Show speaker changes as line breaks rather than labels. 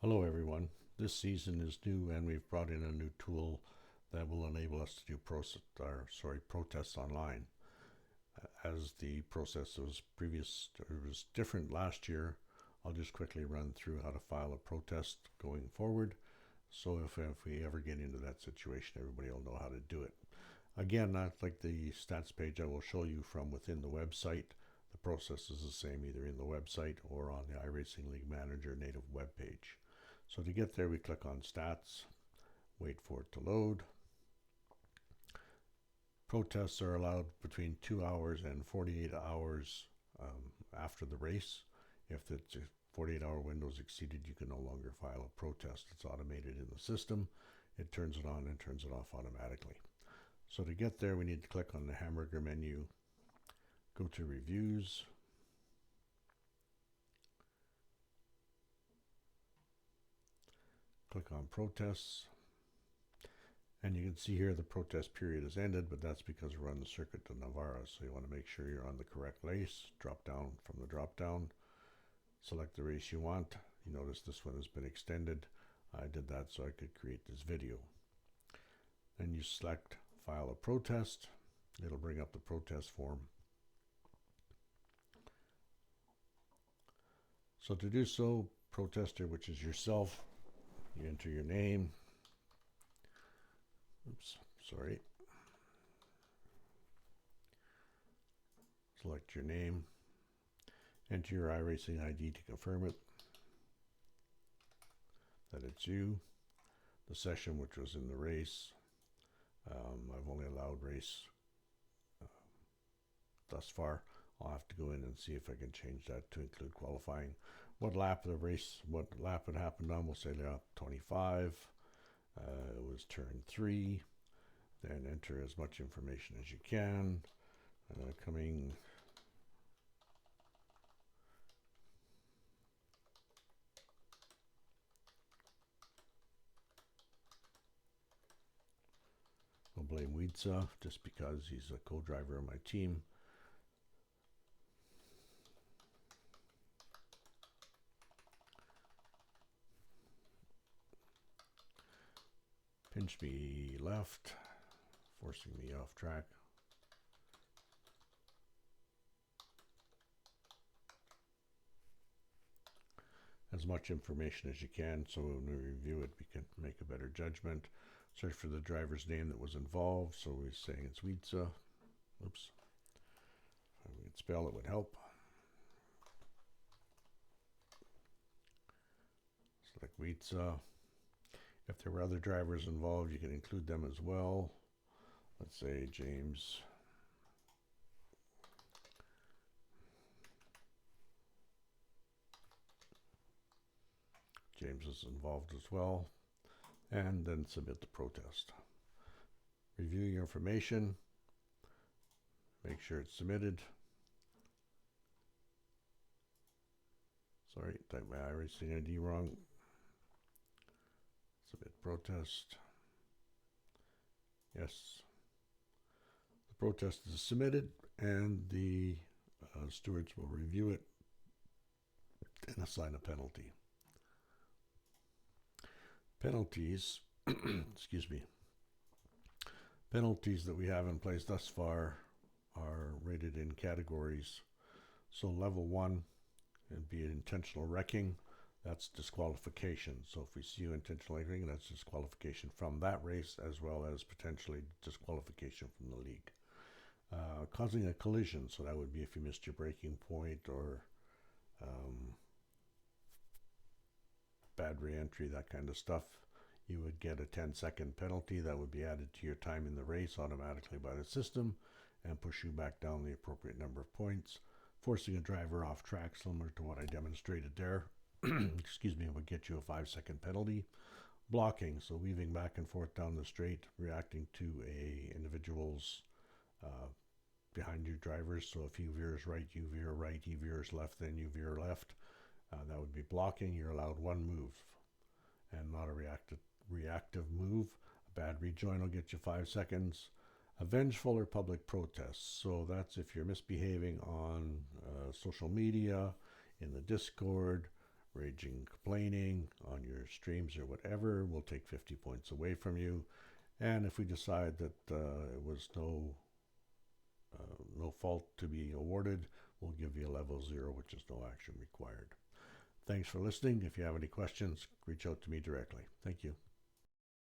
Hello everyone. This season is new and we've brought in a new tool that will enable us to do protests online. As the process was different last year, I'll just quickly run through how to file a protest going forward. So if we ever get into that situation, everybody will know how to do it. Again, not like the stats page I will show you from within the website. The process is the same either in the website or on the iRacing League Manager native web page. So to get there, we click on Stats, wait for it to load. Protests are allowed between 2 hours and 48 hours after the race. If the 48-hour window is exceeded, you can no longer file a protest. It's automated in the system. It turns it on and turns it off automatically. So to get there, we need to click on the hamburger menu, go to Reviews, click on Protests, and you can see here the protest period has ended, but that's because we're on the Circuit de Navarra, so you want to make sure you're on the correct race. Drop down from the drop down, select the race you want. You notice this one has been extended. I did that so I could create this video. Then you select File a Protest. It'll bring up the protest form. So to do so, protester, which is yourself, you enter your name. Select your name, enter your iRacing ID to confirm it, that it's you, the session which was in the race. I've only allowed race thus far. I'll have to go in and see if I can change that to include qualifying. What lap of the race, what lap it happened on, we'll say lap 25. It was turn 3. Then enter as much information as you can. I'll blame Wietza just because he's a co-driver of my team. Pinch me left, forcing me off track. As much information as you can, so when we review it, we can make a better judgment. Search for the driver's name that was involved, so we're saying it's Wietza. Oops. If we could spell it would help. Select Wietza. If there were other drivers involved, you can include them as well. Let's say James. James is involved as well. And then submit the protest. Review your information. Make sure it's submitted. Sorry, type my iRacing ID wrong. Submit protest. Yes. The protest is submitted and the stewards will review it and assign a penalty. Penalties, excuse me, penalties that we have in place thus far are rated in categories. So level 1 would be intentional wrecking. That's disqualification. So if we see you intentionally wrecking, that's disqualification from that race as well as potentially disqualification from the league. Causing a collision, so that would be if you missed your braking point or bad re-entry, that kind of stuff. You would get a 10-second penalty that would be added to your time in the race automatically by the system and push you back down the appropriate number of points. Forcing a driver off track, similar to what I demonstrated there, excuse me, would get you a 5-second penalty. Blocking, so weaving back and forth down the straight, reacting to a individual's behind you drivers. So if he veers right, you veer right. He veers left, then you veer left. That would be blocking. You're allowed 1 move and not a reactive move. A bad rejoin will get you 5 seconds. A vengeful or public protest. So that's if you're misbehaving on social media, in the Discord, raging, complaining on your streams or whatever, we'll take 50 points away from you. And if we decide that it was no fault to be awarded, we'll give you a level 0, which is no action required. Thanks for listening. If you have any questions, reach out to me directly. Thank you.